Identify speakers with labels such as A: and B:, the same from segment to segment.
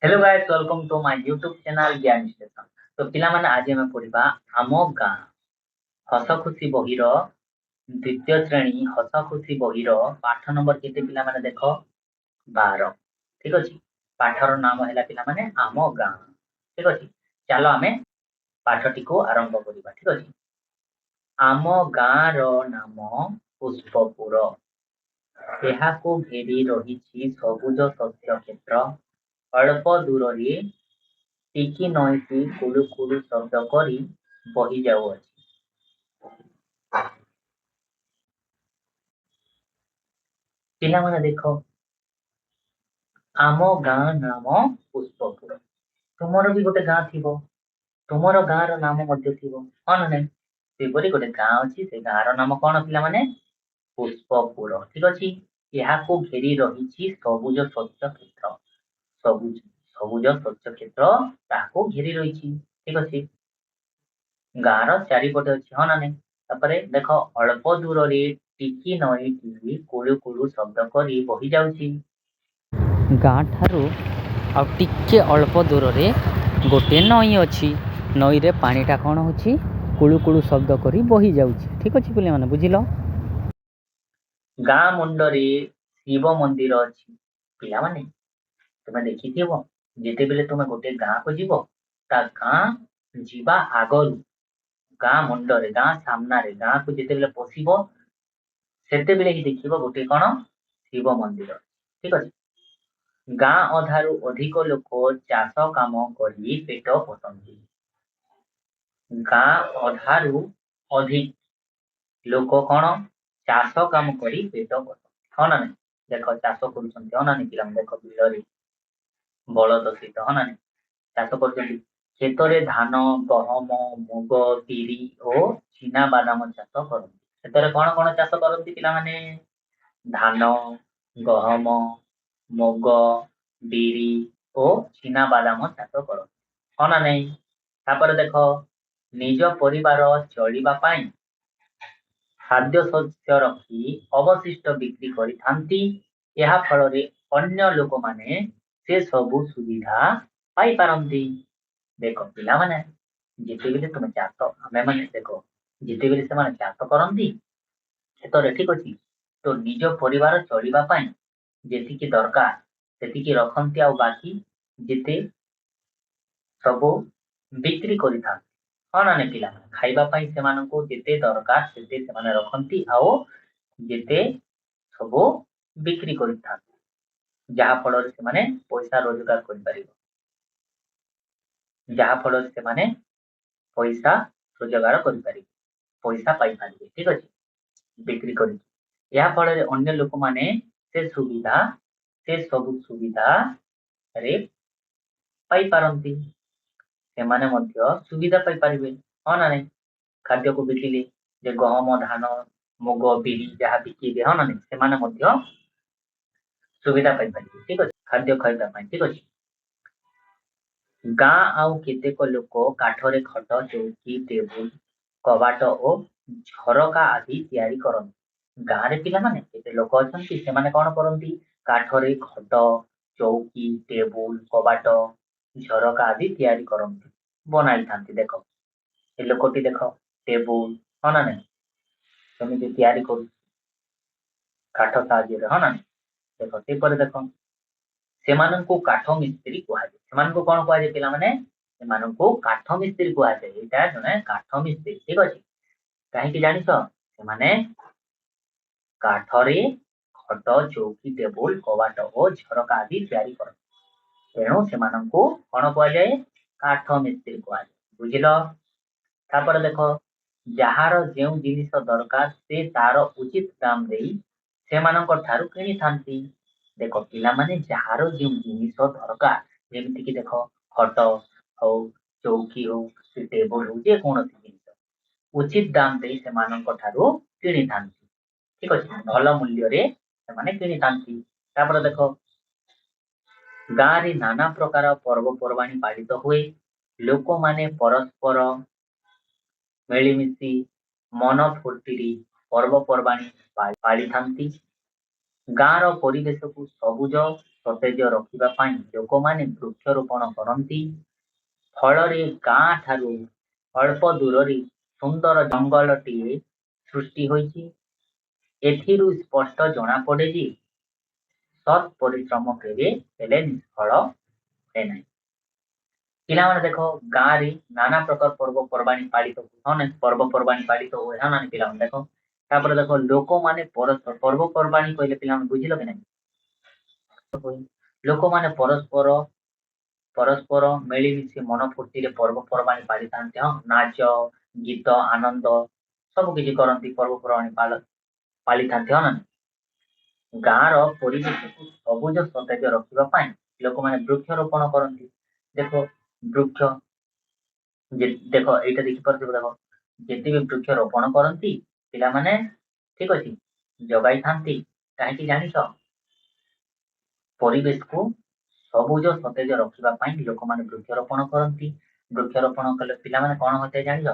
A: Hello guys, welcome to my YouTube channel Gyan station. तो पिला माने आज हम पढ़िबा आम गाँ हस खुशी बहिर द्वितीय श्रेणी हस खुशी बहिर पाठ नंबर केते पिला माने देखो 12। ठीक अछि। पाठर नाम हैला पिला माने आम गाँ। ठीक अछि। चलो हमें पाठटी को आरंभ करिबा। ठीक अछि। आम गाँ रो नाम पुष्पपुर। एहाको घेरी रहिछि सबुज शस्य क्षेत्र। अल्प दूर ଟିକି ନଈଟି କୁଳୁ କୁଳୁ ଶବ୍ଦ କରି ବହି ଯାଉଅଛି। ପିଲାମାନେ ଦେଖ, ଆମ ଗାଁ ନାମ ପୁଷ୍ପପୁର। ତୁମର ବି ଗୋଟେ ଗାଁ ଥିବ, ତୁମର ଗାଁର ନାମ ମଧ୍ୟ ଥିବ, ହଁ ନା ନାଇଁ? ସେପରି ଗୋଟେ ଗାଁ ଅଛି, ସେ ଗାଁର ନାମ କଣ ପିଲାମାନେ? ପୁଷ୍ପପୁର। ଠିକ ଅଛି। ଏହାକୁ ଘେରି ରହିଛି ସବୁଜ ଶସ୍ୟ କ୍ଷେତ୍ର। ସବୁଜ ସବୁଜ ଶସ୍ୟ କ୍ଷେତ୍ର ତାହାକୁ ଘେରି ରହିଛି। ଠିକ ଅଛି। ଗାଁର ଚାରିପଟେ ଅଛି, ହଁ ନା ନାଇଁ? ତାପରେ ଦେଖ, ଅଳ୍ପ ଦୂରରେ ଟିକି ନଈଟି କୁଳୁ କୁଳୁ ଶବ୍ଦ କରି ବହି ଯାଉଛି।
B: ଗାଁ ଠାରୁ ଆଉ ଟିକେ ଅଳ୍ପ ଦୂରରେ ଗୋଟିଏ ନଈ ଅଛି। ନଈରେ ପାଣିଟା କ'ଣ ହେଉଛି? କୁଳୁ କୁଳୁ ଶବ୍ଦ କରି ବହି ଯାଉଛି। ଠିକ୍ ଅଛି ପିଲାମାନେ, ବୁଝିଲ?
A: ଗାଁ ମୁଣ୍ଡରେ ଶିବ ମନ୍ଦିର ଅଛି। ପିଲାମାନେ ତୁମେ ଦେଖିଥିବ, ଯେତେବେଳେ ତୁମେ ଗୋଟେ ଗାଁକୁ ଯିବ, ତା ଗାଁ ଯିବା ଆଗରୁ ଗାଁ ମୁଣ୍ଡରେ, ଗାଁ ସାମ୍ନାରେ, ଗାଁକୁ ଯେତେବେଳେ ପଶିବ ସେତେବେଳେ ହିଁ ଦେଖିବ ଗୋଟେ କଣ? ଶିବ ମନ୍ଦିର। ଠିକ ଅଛି। ଗାଁ ଅଧାରୁ ଅଧିକ ଲୋକ ଚାଷ କାମ କରି ପେଟ ପୋଷନ୍ତି। ଗାଁ ଅଧାରୁ ଅଧିକ ଲୋକ କଣ? ଚାଷ କାମ କରି ପେଟ ପୋଷନ୍ତି, ହଁ ନା ନାଇଁ? ଦେଖ, ଚାଷ କରୁଛନ୍ତି, ହଁ ନା ନାଇଁ ପିଲାମାନେ? ଦେଖ, ବିଲରେ ବଳଦ ସହିତ, ହଁ ନା ନାଇଁ, ଚାଷ କରୁଛନ୍ତି। କ୍ଷେତରେ ଧାନ, ଗହମ, ମୁଗ, ବିରି ଓ ଚିନା ବାଦାମ ଚାଷ କରନ୍ତି। କ୍ଷେତରେ କଣ କଣ ଚାଷ କରନ୍ତି ପିଲାମାନେ? ଧାନ, ଗହମ, ମୁଗ, ବିରି ଓ ଚିନା ବାଦାମ ଚାଷ କରନ୍ତି, ହଁ ନା ନାଇଁ? ତାପରେ ଦେଖ, ନିଜ ପରିବାର ଚଳିବା ପାଇଁ ଖାଦ୍ୟ ଶସ୍ୟ ରଖି ଅବଶିଷ୍ଟ ବିକ୍ରି କରିଥାନ୍ତି। ଏହା ଫଳରେ ଅନ୍ୟ ଲୋକମାନେ ସେ ସବୁ ସୁବିଧା ପାଇପାରନ୍ତି। ଦେଖ ପିଲାମାନେ, ଯେତେବେଳେ ତୁମେ ଚାଷ, ଆମେ ମାନେ ଦେଖ, ଯେତେବେଳେ ସେମାନେ ଚାଷ କରନ୍ତି କ୍ଷେତରେ, ଠିକ ଅଛି, ତ ନିଜ ପରିବାର ଚଳିବା ପାଇଁ ଯେତିକି ଦରକାର ସେତିକି ରଖନ୍ତି, ଆଉ ବାକି ଯେତେ ସବୁ ବିକ୍ରି କରିଥାନ୍ତି, ହଁ ନା ନାଇଁ ପିଲାମାନେ? ଖାଇବା ପାଇଁ ସେମାନଙ୍କୁ ଯେତେ ଦରକାର ସେତେ ସେମାନେ ରଖନ୍ତି, ଆଉ ଯେତେ ସବୁ ବିକ୍ରି କରିଥାନ୍ତି, ଯାହା ଫଳରେ ସେମାନେ ପଇସା ରୋଜଗାର କରିପାରିବେ, ଯାହା ଫଳରେ ସେମାନେ ପଇସା ରୋଜଗାର କରିପାରିବେ, ପଇସା ପାଇପାରିବେ। ଠିକ ଅଛି। ବିକ୍ରି କରିକି ଏହା ଫଳରେ ଅନ୍ୟ ଲୋକମାନେ ସେ ସୁବିଧା, ସେ ସବୁ ସୁବିଧାରେ ପାଇପାରନ୍ତି, ସେମାନେ ମଧ୍ୟ ସୁବିଧା ପାଇପାରିବେ, ହଁ ନା ନାଇଁ? ଖାଦ୍ୟକୁ ବିକିଲେ, ଯେ ଗହମ, ଧାନ, ମୁଗ, ବିରି ଯାହା ବିକିବେ, ହଁ ନା ନାଇଁ, ସେମାନେ ମଧ୍ୟ ସୁବିଧା ପାଇପାରିବେ। ଠିକ ଅଛି। ଖାଦ୍ୟ ଖାଇବା ପାଇଁ। ଠିକ ଅଛି। ଗାଁ ଆଉ କେତେକ ଲୋକ କାଠରେ ଖଟ, ଚୌକି, ଟେବୁଲ, କବାଟ ଓ ଝରକା ଆଦି ତିଆରି କରନ୍ତି। ଗାଁରେ ପିଲାମାନେ କେତେ ଲୋକ ଅଛନ୍ତି, ସେମାନେ କଣ କରନ୍ତି? କାଠରେ ଖଟ, ଚୌକି, ଟେବୁଲ, କବାଟ, ଝରକା ଆଦି ତିଆରି କରନ୍ତି, ବନାଇଥାନ୍ତି। ଦେଖ, ଏ ଲୋକଟି ଦେଖ, ଟେବୁଲ, ହଁ ନା ନାଇଁ, ସେମିତି ତିଆରି କରୁଛି କାଠ ସାହାଯ୍ୟରେ, ହଁ ନା ନାଇଁ? ଦେଖ, ସେପରି ଦେଖ, ସେମାନଙ୍କୁ କାଠ ମିସ୍ତ୍ରୀ କୁହାଯାଏ। ସେମାନଙ୍କୁ କଣ କୁହାଯାଏ ପିଲାମାନେ? ସେମାନଙ୍କୁ କାଠ ମିସ୍ତ୍ରୀ କୁହାଯାଏ। ଏଇଟା ଜଣେ କାଠ ମିସ୍ତ୍ରୀ। ଠିକ ଅଛି। କାହିଁକି ଜାଣିଛ? ସେମାନେ କାଠରେ ଖଟ, ଚୌକି, ଟେବୁଲ, କବାଟ ଓ ଝରକା ଆଦି ତିଆରି କରନ୍ତି। ତେଣୁ ସେମାନଙ୍କୁ କଣ କୁହାଯାଏ? କାଠ ମିସ୍ତ୍ରୀ କୁହାଯାଏ। ବୁଝିଲ? ତାପରେ ଦେଖ, ଯାହାର ଯେଉଁ ଜିନିଷ ଦରକାର ସେ ତାର ଉଚିତ ଦାମ ଦେଇ ସେମାନଙ୍କ ଠାରୁ କିଣିଥାନ୍ତି। ଦେଖ ପିଲାମାନେ, ଯାହାର ଯେଉଁ ଜିନିଷ ଦରକାର, ଯେମିତିକି ଦେଖ, ଖଟ ହଉ, ଚୌକି ହଉ, ସେ ଟେବୁଲ ହଉ, ଯେକୌଣସି ଜିନିଷ ଉଚିତ ଦାମ ଦେଇ ସେମାନଙ୍କ ଠାରୁ କିଣିଥାନ୍ତି। ଠିକ ଅଛି। ଭଲ ମୂଲ୍ୟରେ ସେମାନେ କିଣିଥାନ୍ତି। ତାପରେ ଦେଖ, ଗାଁରେ ନାନା ପ୍ରକାର ପର୍ବପର୍ବାଣି ପାଳିତ ହୁଏ। ଲୋକମାନେ ପରସ୍ପର ମିଳିମିଶି ମନ ଫୁର୍ତ୍ତିରେ ପର୍ବପର୍ବାଣି ପାଳିଥାନ୍ତି। ଗାଁର ପରିବେଶକୁ ସବୁଜ ସତେଜ ରଖିବା ପାଇଁ ଲୋକମାନେ ବୃକ୍ଷରୋପଣ କରନ୍ତି। ଫଳରେ ଗାଁ ଠାରୁ ଅଳ୍ପ ଦୂରରେ ସୁନ୍ଦର ଜଙ୍ଗଲଟିଏ ସୃଷ୍ଟି ହୋଇଛି। ଏଥିରୁ ସ୍ପଷ୍ଟ ଜଣାପଡ଼େ ଯେ ସତ୍ ପରିଶ୍ରମ କେବେ ହେଲେ ନିଷ୍ଫଳ ହୁଏ ନାହିଁ। ପିଲାମାନେ ଦେଖ ଗାଁରେ ନାନା ପ୍ରକାର ପର୍ବପର୍ବାଣୀ ପାଳିତ ହୁଏ। ହଁ ନାଇଁ, ପର୍ବପର୍ବାଣୀ ପାଳିତ ହୁଏ। ହଁ ନାଇଁ ପିଲାମାନେ ଦେଖ, ତାପରେ ଦେଖ ଲୋକମାନେ ପର୍ବପର୍ବାଣୀ କହିଲେ ପିଲାମାନେ ବୁଝିଲ କି ନାହିଁ? ଲୋକମାନେ ପରସ୍ପର ମିଳିମିଶି ମନ ଫୁର୍ତ୍ତିରେ ପର୍ବପର୍ବାଣୀ ପାଳିଥାନ୍ତି। ହଁ, ନାଚ ଗୀତ ଆନନ୍ଦ ସବୁ କିଛି କରନ୍ତି, ପର୍ବପର୍ବାଣୀ ପାଳିଥାନ୍ତି। ହଁ ନା? ଗାଁର ପରିବେଶକୁ ସବୁଜ ସତେଜ ରଖିବା ପାଇଁ ଲୋକମାନେ ବୃକ୍ଷରୋପଣ କରନ୍ତି। ଦେଖ ବୃକ୍ଷ ଦେଖ ଏଇଟା ଦେଖିପାରୁଥିବ, ଦେଖ ଯେତିକି ବୃକ୍ଷ ରୋପଣ କରନ୍ତି ପିଲାମାନେ, ଠିକ ଅଛି, ଜଗାଇଥାନ୍ତି। କାହିଁକି ଜାଣିଛ? ପରିବେଶକୁ ସବୁଜ ସତେଜ ରଖିବା ପାଇଁ ଲୋକମାନେ ବୃକ୍ଷରୋପଣ କରନ୍ତି। ବୃକ୍ଷରୋପଣ କଲେ ପିଲାମାନେ କଣ ହୋଇଥାଏ ଜାଣିଛ?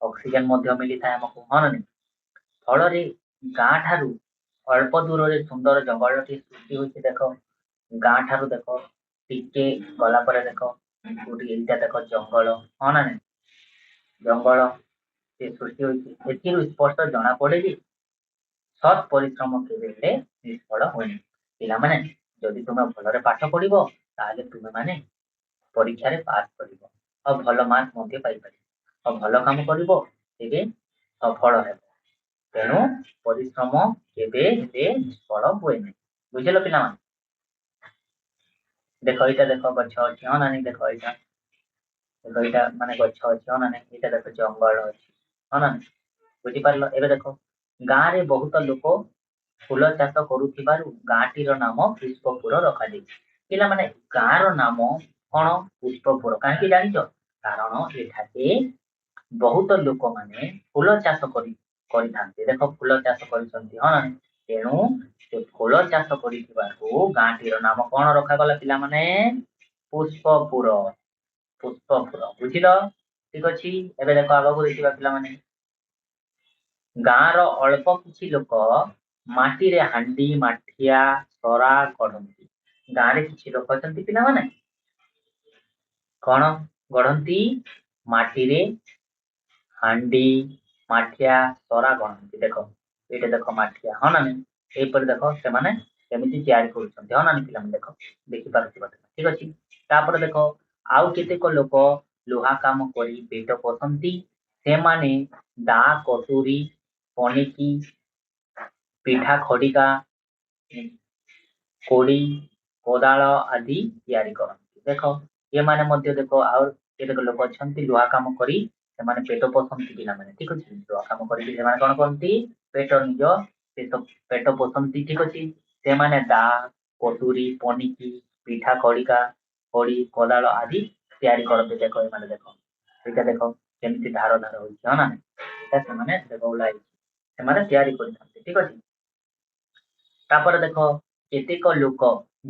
A: ଅକ୍ସିଜେନ ମଧ୍ୟ ମିଳିଥାଏ ଆମକୁ। ହଁ ନା ନାହିଁ? ଫଳରେ ଗାଁ ଠାରୁ ଅଳ୍ପ ଦୂରରେ ସୁନ୍ଦର ଜଙ୍ଗଲଟି ସୃଷ୍ଟି ହୋଇଛି। ଦେଖ ଗାଁ ଠାରୁ ଦେଖ ଟିକେ ଗଲା ପରେ ଦେଖ କୋଉଠି ଏଇଟା ଦେଖ ଜଙ୍ଗଲ। ହଁ ନା ନାହିଁ? ଜଙ୍ଗଲ ସେ ସୃଷ୍ଟି ହୋଇଛି। ଏଥିରୁ ସ୍ପଷ୍ଟ ଜଣା ପଡେ ଯେ ସତ୍ ପରିଶ୍ରମ କେବେ ହେଲେ ନିଷ୍ଫଳ ହୁଏନି। ପିଲାମାନେ ଯଦି ତୁମେ ଭଲରେ ପାଠ ପଢିବ ତାହେଲେ ତୁମେ ମାନେ ପରୀକ୍ଷାରେ ପାସ୍ କରିବ ଆଉ ଭଲ ମାର୍କ ମଧ୍ୟ ପାଇପାରିବ ଆଉ ଭଲ କାମ କରିବ, ତେବେ ସଫଳ ହେବ। ତେଣୁ ପରିଶ୍ରମ କେବେ ହେଲେ ନିଷ୍ଫଳ ହୁଏ ନାହିଁ। ବୁଝିଲ ପିଲାମାନେ? ଦେଖ ଏଇଟା ଦେଖ ଗଛ ଅଛି। ହଁ ନା ନାହିଁ? ଦେଖ ଏଇଟା ମାନେ ଗଛ ଅଛି। ହଁ ନା ନାହିଁ? ଏଇଟା ଦେଖ ଜଙ୍ଗଲ ଅଛି। ହଁ ନା ନାହିଁ? ବୁଝିପାରିଲ? ଏବେ ଦେଖ ଗାଁରେ ବହୁତ ଲୋକ ଫୁଲ ଚାଷ କରୁଥିବାରୁ ଗାଁଟିର ନାମ ପୁଷ୍ପପୁର ରଖାଯାଇଛି। ପିଲାମାନେ ଗାଁର ନାମ କଣ? ପୁଷ୍ପପୁର। କାହିଁକି ଜାଣିଛ? କାରଣ ଏଠାରେ ବହୁତ ଲୋକମାନେ ଫୁଲ ଚାଷ କରିଥାନ୍ତି। ଦେଖ ଫୁଲ ଚାଷ କରିଛନ୍ତି। ହଁ ନା ନାହିଁ? ତେଣୁ ସେ ଫୁଲ ଚାଷ କରିଥିବାରୁ ଗାଁଟିର ନାମ କଣ ରଖାଗଲା ପିଲାମାନେ? ପୁଷ୍ପପୁର। ପୁଷ୍ପପୁର। ବୁଝିଲ? ଠିକ ଅଛି। ଏବେ ଦେଖ ଆଗକୁ ଦେଖିବା ପିଲାମାନେ, ଗାଁର ଅଳ୍ପ କିଛି ଲୋକ ମାଟିରେ ହାଣ୍ଡି ମାଠିଆ ସରା ଗଢନ୍ତି। ଗାଁରେ କିଛି ଲୋକ ଅଛନ୍ତି ପିଲାମାନେ କଣ ଗଢନ୍ତି? ମାଟିରେ ହାଣ୍ଡି ମାଠିଆ ସରା ଗଢନ୍ତି। ଦେଖ ଏଇଟା ଦେଖ ମାଠିଆ। ହଁ ନା ନାହିଁ? ଏଇପରି ଦେଖ ସେମାନେ କେମିତି ତିଆରି କରୁଛନ୍ତି। ହଁ ନା ନାହିଁ ପିଲାମାନେ? ଦେଖ ଦେଖିପାରୁଥିବ। ଠିକ ଅଛି। ତାପରେ ଦେଖ ଆଉ କେତେକ ଲୋକ ଲୁହା କାମ କରି ପେଟ ପୋଷନ୍ତି। ସେମାନେ ଦା କଟୁରୀ ପନିକି ପିଠା ଖଡିକା କୋଡି କୋଦାଳ ଆଦି ତିଆରି କରନ୍ତି। ଦେଖ ଏମାନେ ମଧ୍ୟ ଦେଖ ଆଉ କେତେକ ଲୋକ ଅଛନ୍ତି ଲୁହା କାମ କରି ସେମାନେ ପେଟ ପୋଷନ୍ତି। ପିଲାମାନେ ଠିକ ଅଛି, ଲୁହା କାମ କରିକି ସେମାନେ କଣ କରନ୍ତି? ପେଟ ପୋଷନ୍ତି। ଠିକ ଅଛି। ସେମାନେ ଦା କଟୁରୀ ପନିକି ପିଠା ଖଡିକା ଖଡି କୋଦାଳ ଆଦି ତିଆରି କରନ୍ତି। ଦେଖ ଏମାନେ ଦେଖ ଏଇଟା ଦେଖ କେମିତି ଧାର ଧାର ହୋଇଛି। ହଁ ନା? ଏଇଟା ସେମାନେ ଦେଖ ଓଳା ହେଇଛି, ସେମାନେ ତିଆରି କରିଥାନ୍ତି। ଠିକ ଅଛି। ତାପରେ ଦେଖ କେତେକ ଲୋକ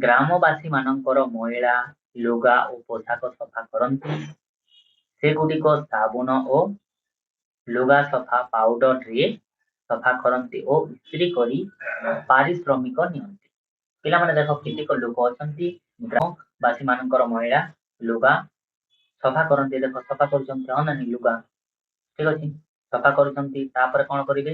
A: ଗ୍ରାମବାସୀ ମାନଙ୍କର ମଇଳା ଲୁଗା ଓ ପୋଷାକ ସଫା କରନ୍ତି। ସେଗୁଡିକ ସାବୁନ ଓ ଲୁଗା ସଫା ପାଉଡରରେ ସଫା କରନ୍ତି ଓ ଇସ୍ତ୍ରୀ କରି ପାରିଶ୍ରମିକ ନିଅନ୍ତି। ପିଲାମାନେ ଦେଖ କେତେକ ଲୋକ ଅଛନ୍ତି ଗ୍ରାମବାସୀ ମାନଙ୍କର ମଇଳା ଲୁଗା ସଫା କରନ୍ତି। ଦେଖ ସଫା କରୁଛନ୍ତି। ହଁ ନା ଲୁଗା, ଠିକ ଅଛି, ସଫା କରୁଛନ୍ତି। ତାପରେ କଣ କରିବେ?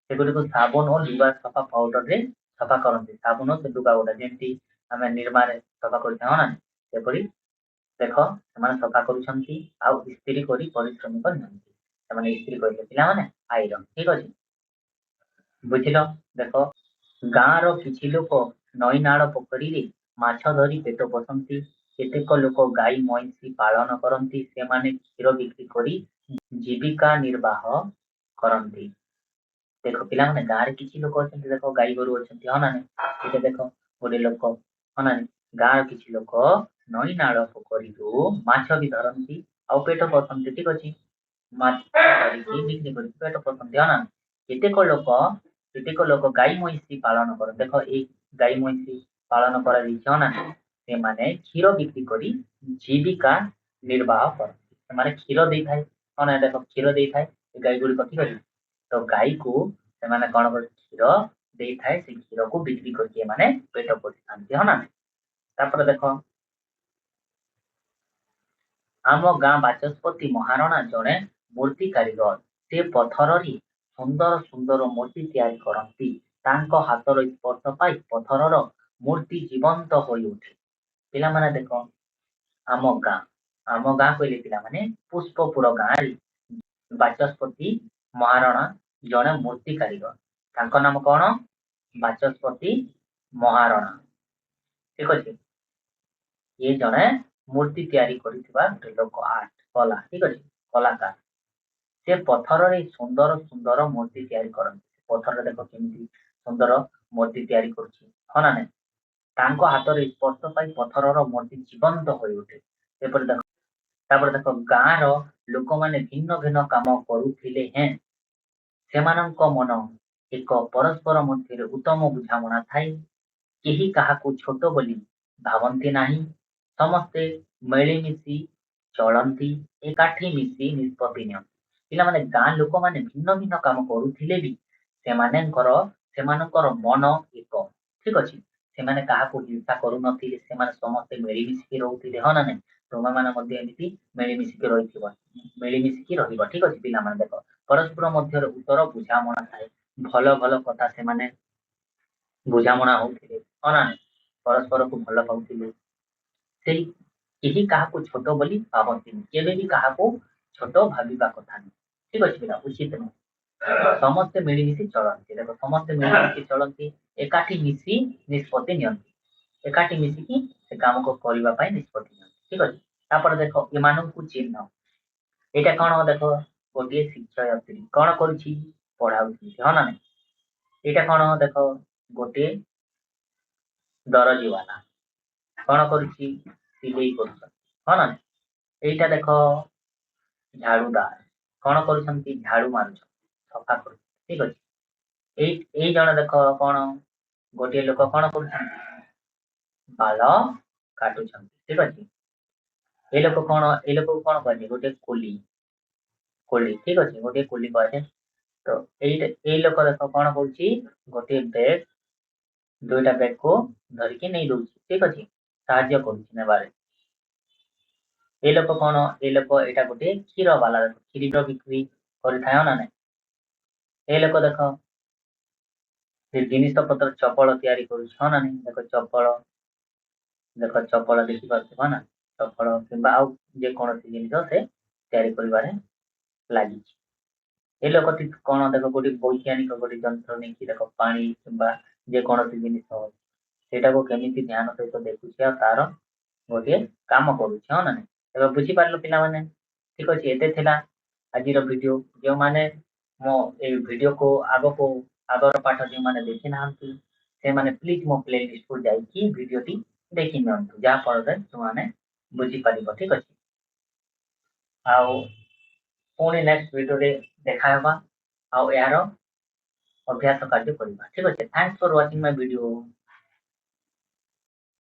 A: ସେଗୁଡିକୁ ସାବୁନ ଓ ଲୁଗା ସଫା ପାଉଡରରେ ସଫା କରନ୍ତି। ସାବୁନ ସେ ଲୁଗା ଗୁଡା ଯେମିତି ଆମେ ନିର୍ମାରେ ସଫା କରିଥାଉ ନା, ସେପରି ଦେଖ ସେମାନେ ସଫା କରୁଛନ୍ତି ଆଉ ଇସ୍ତ୍ରୀ କରି ପରିଶ୍ରମିକ ନିଅନ୍ତି। ସେମାନେ ଇସ୍ତ୍ରୀ କରିବେ ପିଲାମାନେ ଆଇରନ୍। ଠିକ ଅଛି। ବୁଝିଲ? ଦେଖ ଗାଁର କିଛି ଲୋକ ନଈ ନାଳ ପୋଖରୀରେ ମାଛ ଧରି ପେଟ ପୋଷନ୍ତି। କେତେକ ଲୋକ ଗାଈ ମଇଁଷି ପାଳନ କରନ୍ତି। ସେମାନେ କ୍ଷୀର ବିକ୍ରି କରି ଜୀବିକା ନିର୍ବାହ କରନ୍ତି। ଦେଖ ପିଲାମାନେ ଗାଁରେ କିଛି ଲୋକ ଅଛନ୍ତି, ଦେଖ ଗାଈ ଗୋରୁ ଅଛନ୍ତି। ହଁ ନା ନାହିଁ? ଏଇଟା ଦେଖ ଗୋଟେ ଲୋକ। ହଁ ନା ନାହିଁ? ଗାଁର କିଛି ଲୋକ ନଈ ନାଳ ପୋଖରୀରୁ ମାଛ ବି ଧରନ୍ତି ଆଉ ପେଟ ପୋଷନ୍ତି। ଠିକ ଅଛି। ମାଛ ଧରିକି ବିକ୍ରି କରିକି ପେଟ ପୋଷନ୍ତି। ହଁ ନା? କେତେକ ଲୋକ ଗାଈ ମଇଁଷି ପାଳନ କରନ୍ତି। ଦେଖ ଏଇ ଗାଈ ମଇଁଷି ପାଳନ କରାଯାଇଛି। ହଁ ନା? ସେମାନେ କ୍ଷୀର ବିକ୍ରି କରି ଜୀବିକା ନିର୍ବାହ କରନ୍ତି। ସେମାନେ କ୍ଷୀର ଦେଇଥାଏ। ହଁ ନା? ଦେଖ କ୍ଷୀର ଦେଇଥାଏ ଏ ଗାଈ ଗୁଡିକ। ଠିକ ଅଛି। ତ ଗାଈକୁ ସେମାନେ କଣ କରନ୍ତି? କ୍ଷୀର ଦେଇଥାଏ। ସେ କ୍ଷୀରକୁ ବିକ୍ରି କରିକି ଏମାନେ ପେଟ ପୋଷିଥାନ୍ତି। ହଁ ନା? ତାପରେ ଦେଖ ଆମ ଗାଁ ବାଚସ୍ପତି ମହାରଣା ଜଣେ ମୂର୍ତ୍ତି କାରିଗର। ସେ ପଥରରେ ସୁନ୍ଦର ସୁନ୍ଦର ମୂର୍ତ୍ତି ତିଆରି କରନ୍ତି। ତାଙ୍କ ହାତର ସ୍ପର୍ଶ ପାଇ ପଥରର ମୂର୍ତ୍ତି ଜୀବନ୍ତ ହୋଇଉଠେ। ପିଲାମାନେ ଦେଖ ଆମ ଗାଁ କହିଲେ ପିଲାମାନେ ପୁଷ୍ପପୁର ଗାଁରେ ବାଚସ୍ପତି ମହାରଣା ଜଣେ ମୂର୍ତ୍ତି କାରିଗର। ତାଙ୍କ ନାମ କଣ? ବାଚସ୍ପତି ମହାରଣା। ଠିକ ଅଛି। ଇଏ ଜଣେ ମୂର୍ତ୍ତି ତିଆରି କରିଥିବା ଗୋଟେ ଲୋକ, କଲା। ଠିକ ଅଛି, କଳାକାର। ସେ ପଥରରେ ସୁନ୍ଦର ସୁନ୍ଦର ମୂର୍ତ୍ତି ତିଆରି କରନ୍ତି। ପଥରରେ ଦେଖ କେମିତି ସୁନ୍ଦର ମୂର୍ତ୍ତି ତିଆରି କରୁଛି, ହଁ ନା ନାଇଁ? ତାଙ୍କ ହାତରେ ସ୍ପର୍ଶ ପାଇ ପଥରର ମୂର୍ତ୍ତି ଜୀବନ୍ତ ହୋଇଉଠେ। ତାପରେ ଦେଖ ଗାଁର ଲୋକମାନେ ଭିନ୍ନ ଭିନ୍ନ କାମ କରୁଥିଲେ ହେଁ ସେମାନଙ୍କ ମନ ଏକ ପରସ୍ପର ମଧ୍ୟରେ ଉତ୍ତମ ବୁଝାମଣା ଥାଏ। କେହି କାହାକୁ ଛୋଟ ବୋଲି ଭାବନ୍ତି ନାହିଁ। ସମସ୍ତେ ମିଳିମିଶି ଚଳନ୍ତି, ଏକାଠି ମିଶି ନିଷ୍ପତ୍ତି ନିଅନ୍ତି। ପିଲାମାନେ ଗାଁ ଲୋକମାନେ ଭିନ୍ନ ଭିନ୍ନ କାମ କରୁଥିଲେ ବି ସେମାନଙ୍କର ମନ ଏକ। ଠିକ ଅଛି। ସେମାନେ କାହାକୁ ହିଂସା କରୁନଥିଲେ, ସେମାନେ ସମସ୍ତେ ମିଳିମିଶିକି ରହୁଥିଲେ, ହଁ ନା ନାଇଁ? ତୁମେମାନେ ମଧ୍ୟ ଏମିତି ମିଳିମିଶିକି ରହିବ। ଠିକ ଅଛି ପିଲାମାନେ ଦେଖ ପରସ୍ପର ମଧ୍ୟରେ ଉତ୍ତର ବୁଝାମଣା ଥାଏ। ଭଲ ଭଲ କଥା ସେମାନେ ବୁଝାମଣା ହଉଥିଲେ, ହଁ ନା ନାଇଁ? ପରସ୍ପରକୁ ଭଲ ପାଉଥିଲେ। କେହି କାହାକୁ ଛୋଟ ବୋଲି ଭାବନ୍ତିନି, କେବେ ବି କାହାକୁ ଛୋଟ ଭାବିବା କଥା ନୁହେଁ। ଠିକ ଅଛି ପିଲା, ଉଚିତ ନୁହେଁ। ସମସ୍ତେ ମିଳିମିଶି ଚଳନ୍ତି। ଦେଖ ସମସ୍ତେ ମିଳିମିଶି ଚଳନ୍ତି, ଏକାଠି ମିଶି ନିଷ୍ପତ୍ତି ନିଅନ୍ତି। ଏକାଠି ମିଶିକି ସେ କାମକୁ କରିବା ପାଇଁ ନିଷ୍ପତ୍ତି ନିଅନ୍ତି। ଠିକ ଅଛି। ତାପରେ ଦେଖ ଏମାନଙ୍କୁ ଚିହ୍ନ। ଏଇଟା କଣ ଦେଖ, ଗୋଟିଏ ଶିକ୍ଷୟତ୍ରୀ କଣ କରୁଛି? ପଢାଉଛି, ହଁ ନା ନାଇଁ? ଏଇଟା କଣ ଦେଖ, ଗୋଟିଏ ଦରଜିବାଲା କଣ କରୁଛି? ସିଲେଇ କରୁଛନ୍ତି, ହଁ ନା? ଏଇଟା ଦେଖ ଝାଡୁଦାର କଣ କରୁଛନ୍ତି? ଝାଡୁ ମାରୁଛନ୍ତି, ସଫା କରୁଛନ୍ତି। ଠିକ ଅଛି। ଏଇ ଜଣ ଦେଖ କଣ, ଗୋଟିଏ ଲୋକ କଣ କରୁଛନ୍ତି? ବାଳ କାଟୁଛନ୍ତି। ଠିକ ଅଛି। ଏଇ ଲୋକକୁ କଣ କୁହାଯାଏ? ଗୋଟେ କୋଲି। ଠିକ ଅଛି, ଗୋଟିଏ କୋଲି କୁହାଯାଏ। ତ ଏଇ ଲୋକ ଦେଖ କଣ କରୁଛି? ଗୋଟିଏ ଦୁଇଟା ବ୍ୟାଗକୁ ଧରିକି ନେଇ ଦଉଛି। ଠିକ ଅଛି, ସାହାଯ୍ୟ କରୁଛି ନେବାରେ। ଏଇ ଲୋକ କଣ? ଏଇଟା ଗୋଟେ କ୍ଷୀର ବାଲା, କ୍ଷୀର ବିକ୍ରି କରିଥାଏ, ହଁ ନା ନାଇଁ? ଏଇ ଲୋକ ଦେଖ ସେ ଜିନିଷ ପତ୍ର ଚପଳ ତିଆରି କରୁଛି, ହଁ ନା ନାଇଁ? ଦେଖ ଚପଳ ଦେଖିପାରୁଥିବ ନା? ଚପଳ କିମ୍ବା ଆଉ ଯେକୌଣସି ଜିନିଷ ସେ ତିଆରି କରିବାରେ ଲାଗିଛି। ଏ ଲୋକଟି କଣ ଦେଖ, ଗୋଟେ ବୈଜ୍ଞାନିକ ଗୋଟେ ଯନ୍ତ୍ର ନେଇକି ଦେଖ ପାଣି କିମ୍ବା ଯେକୌଣସି ଜିନିଷ ସେଇଟାକୁ କେମିତି ଧ୍ୟାନ ସହିତ ଦେଖୁଛି ଆଉ ତାର ଗୋଟିଏ କାମ କରୁଛି, ହଁ ନା ନାଇଁ? ଏବେ ବୁଝିପାରିଲ ପିଲାମାନେ? ଠିକ ଅଛି। ଏତେ ଥିଲା ଆଜିର ଭିଡିଓ। ଯେଉଁମାନେ ମୋ ଏଇ ଭିଡିଓକୁ ଆଗର ପାଠ ଯେଉଁମାନେ ଦେଖି ନାହାନ୍ତି ସେମାନେ ପ୍ଲିଜ ମୋ ପ୍ଲେଲିଷ୍ଟକୁ ଯାଇକି ଭିଡିଓଟି ଦେଖି ନିଅନ୍ତୁ, ଯାହା ଫଳରେ ତୁମମାନେ ବୁଝିପାରିବ। ଠିକ ଅଛି। ଆଉ ପୁଣି ନେକ୍ସଟ ଭିଡିଓରେ ଦେଖା ହେବା ଆଉ ଏହାର ଅଭ୍ୟାସ କାର୍ଯ୍ୟ କରିବା। ଠିକ ଅଛି। ଥ୍ୟାଙ୍କ୍ସ ଫର ୱାଚିଂ ମାଇ ଭିଡିଓ।